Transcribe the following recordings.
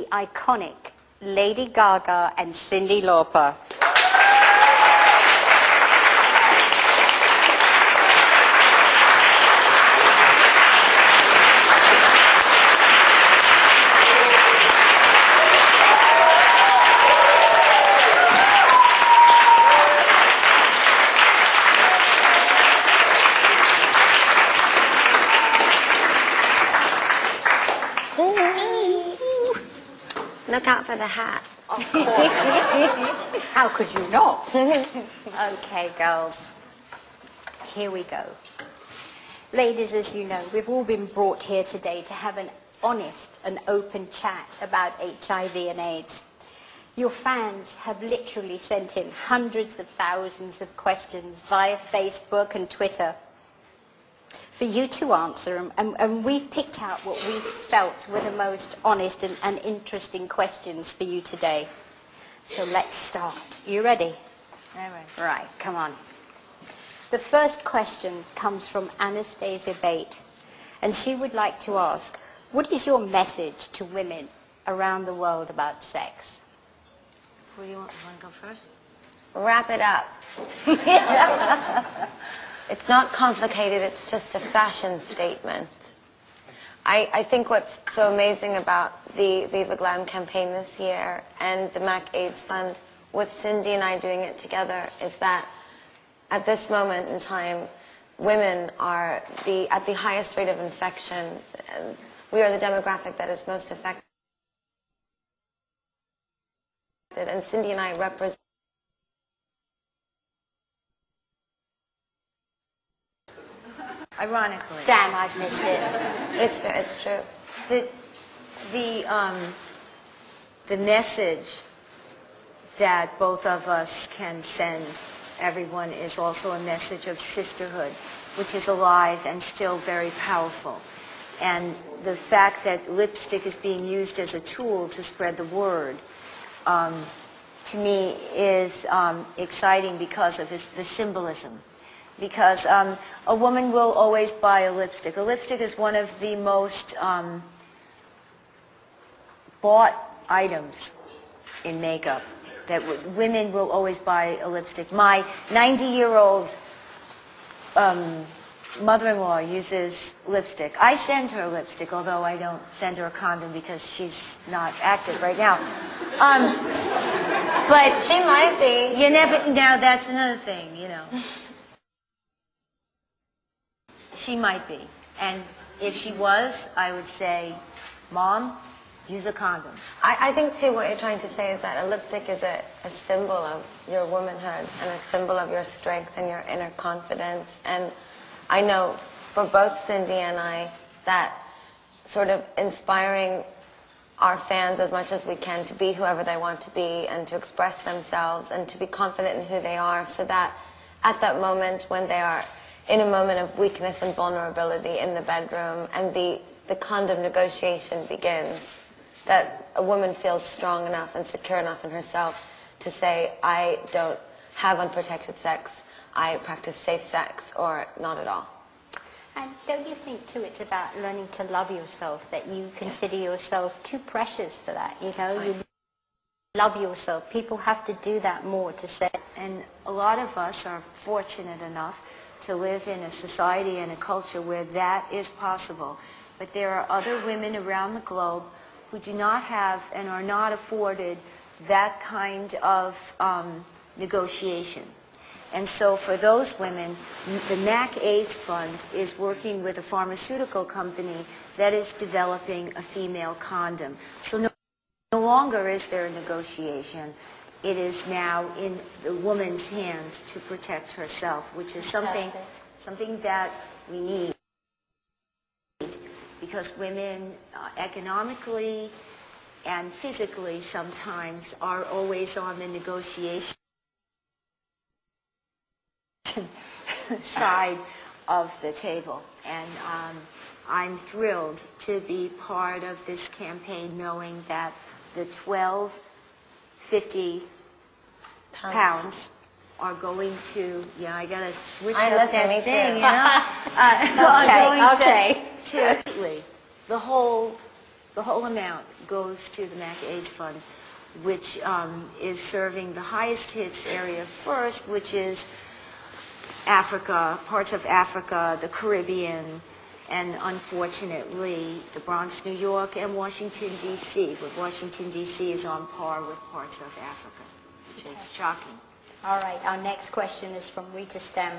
the iconic Lady Gaga and Cyndi Lauper. Look out for the hat. Of course. How could you not? Okay, girls. Here we go. Ladies, as you know, we've all been brought here today to have an honest and open chat about HIV and AIDS. Your fans have literally sent in hundreds of thousands of questions via Facebook and Twitter for you to answer them, and we've picked out what we felt were the most honest and interesting questions for you today. So let's start. You ready? All right. Right, come on. The first question comes from Anastasia Bate, and she would like to ask, what is your message to women around the world about sex? Who do you want? You want to go first? Wrap it up. It's not complicated, it's just a fashion statement. I think what's so amazing about the Viva Glam campaign this year and the MAC AIDS Fund, with Cyndi and I doing it together, is that at this moment in time, women are at the highest rate of infection. And we are the demographic that is most affected. And Cyndi and I represent. Ironically. Damn, I've missed it. It's true. The message that both of us can send everyone is also a message of sisterhood, which is alive and still very powerful. And the fact that lipstick is being used as a tool to spread the word, to me is exciting because of the symbolism. Because a woman will always buy a lipstick. A lipstick is one of the most bought items in makeup. That women will always buy a lipstick. My 90-year-old mother-in-law uses lipstick. I send her lipstick, although I don't send her a condom because she's not active right now. But she might be. You never. Now that's another thing, you know. She might be. And if she was, I would say, Mom, use a condom. I think, too, what you're trying to say is that a lipstick is a symbol of your womanhood and a symbol of your strength and your inner confidence. And I know for both Cyndi and I that sort of inspiring our fans as much as we can to be whoever they want to be and to express themselves and to be confident in who they are, so that at that moment when they are in a moment of weakness and vulnerability in the bedroom and the condom negotiation begins, that a woman feels strong enough and secure enough in herself to say, I don't have unprotected sex, I practice safe sex, or not at all. And don't you think, too, it's about learning to love yourself, that you consider yourself too precious for that, you know? You love yourself. People have to do that more to say. And a lot of us are fortunate enough to live in a society and a culture where that is possible. But there are other women around the globe who do not have and are not afforded that kind of negotiation. And so for those women, the MAC AIDS Fund is working with a pharmaceutical company that is developing a female condom. So no longer is there a negotiation. It is now in the woman's hands to protect herself, which is something that we need, because women economically and physically sometimes are always on the negotiation side of the table. And I'm thrilled to be part of this campaign, knowing that the 50 pounds are going to, yeah, I gotta switch up that thing, you know? Okay. To the whole amount goes to the MAC AIDS Fund, which is serving the highest hits area first, which is Africa, parts of Africa, the Caribbean, and unfortunately the Bronx, New York, and Washington, D.C. But Washington, D.C. is on par with parts of Africa, which is shocking. All right, our next question is from Rita Stem,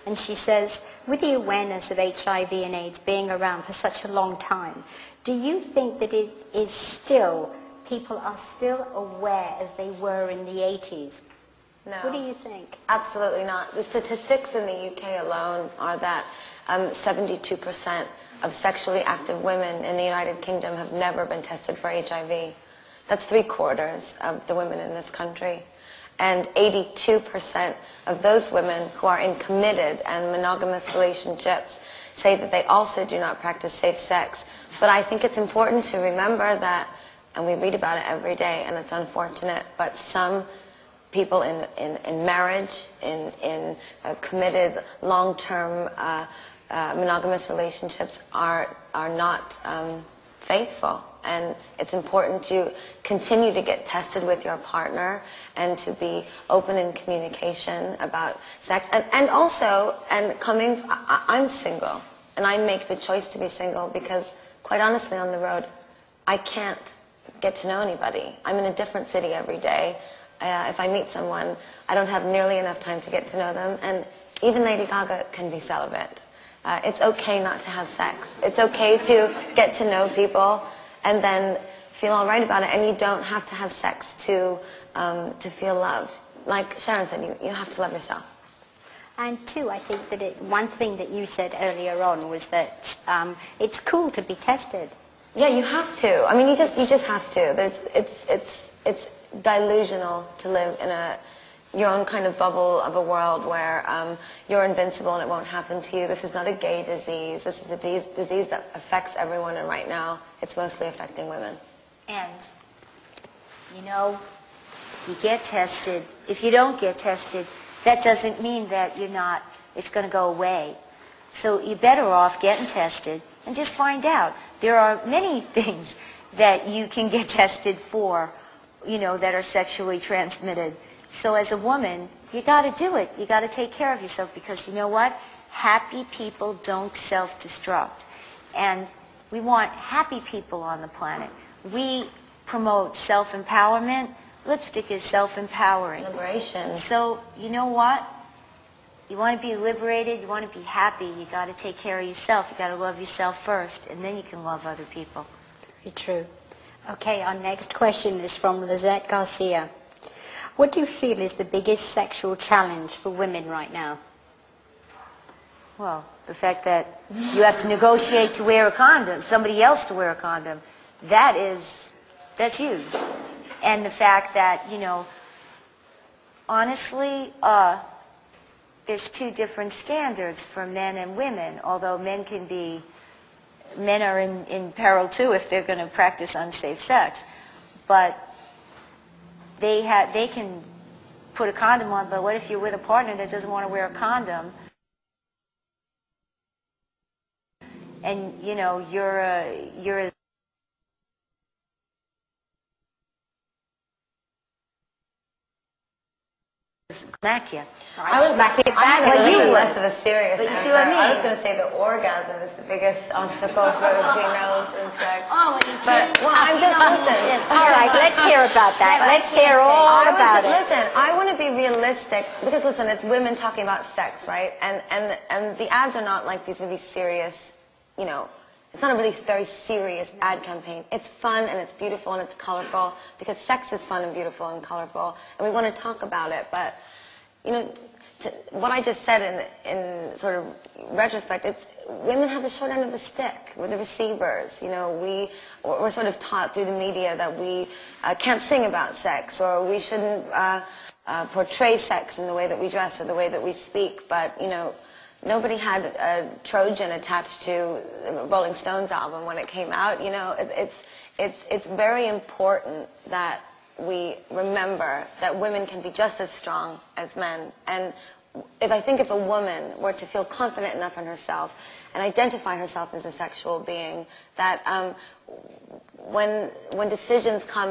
and she says, with the awareness of HIV and AIDS being around for such a long time, do you think that it is still, people are still aware as they were in the 80s? No. What do you think? Absolutely not. The statistics in the UK alone are that 72% of sexually active women in the United Kingdom have never been tested for HIV. That's 3/4 of the women in this country. And 82% of those women who are in committed and monogamous relationships say that they also do not practice safe sex. But I think it's important to remember that, and we read about it every day, and it's unfortunate, but some people in marriage, in committed long-term monogamous relationships are not faithful. And it's important to continue to get tested with your partner and to be open in communication about sex. And also, I'm single, and I make the choice to be single because, quite honestly, on the road, I can't get to know anybody. I'm in a different city every day. If I meet someone, I don't have nearly enough time to get to know them. And even Lady Gaga can be celibate. It's okay not to have sex. It's okay to get to know people and then feel all right about it. And you don't have to have sex to feel loved. Like Sharon said, you have to love yourself. And two, I think that one thing that you said earlier on was that it's cool to be tested. Yeah, you have to. I mean, you just have to. It's delusional to live in your own kind of bubble of a world where you're invincible and it won't happen to you. This is not a gay disease. This is a disease that affects everyone, and right now it's mostly affecting women. And, you know, you get tested. If you don't get tested, that doesn't mean that it's going to go away. So you're better off getting tested and just find out. There are many things that you can get tested for, that are sexually transmitted. So as a woman, you got to do it. You got to take care of yourself because you know what? Happy people don't self-destruct. And we want happy people on the planet. We promote self-empowerment. Lipstick is self-empowering. Liberation. So you know what? You want to be liberated, you want to be happy, you got to take care of yourself. You got to love yourself first, and then you can love other people. Very true. Okay, our next question is from Lizette Garcia. What do you feel is the biggest sexual challenge for women right now? Well, the fact that you have to negotiate to wear a condom, somebody else to wear a condom, that's huge. And the fact that, honestly, there's two different standards for men and women, although men are in peril too if they're going to practice unsafe sex. But they can put a condom on, but what if you're with a partner that doesn't want to wear a condom? And, you're smack you. I was smack it back. Well, You you would. less of a serious But you answer. see what I mean? I was going to say the orgasm is the biggest obstacle for females in sex. Oh, you But, well, I'm just listening. All right, let's hear about that. Let's hear all about it. Listen, I want to be realistic because, listen, it's women talking about sex, right? And the ads are not like these really serious, it's not a really very serious ad campaign. It's fun and it's beautiful and it's colorful because sex is fun and beautiful and colorful, and we want to talk about it. But, what I just said in sort of retrospect, it's women have the short end of the stick. We're the receivers. We're sort of taught through the media that we can't sing about sex, or we shouldn't portray sex in the way that we dress or the way that we speak. But nobody had a Trojan attached to the Rolling Stones album when it came out. It's very important that we remember that women can be just as strong as men. And if a woman were to feel confident enough in herself and identify herself as a sexual being, that when decisions come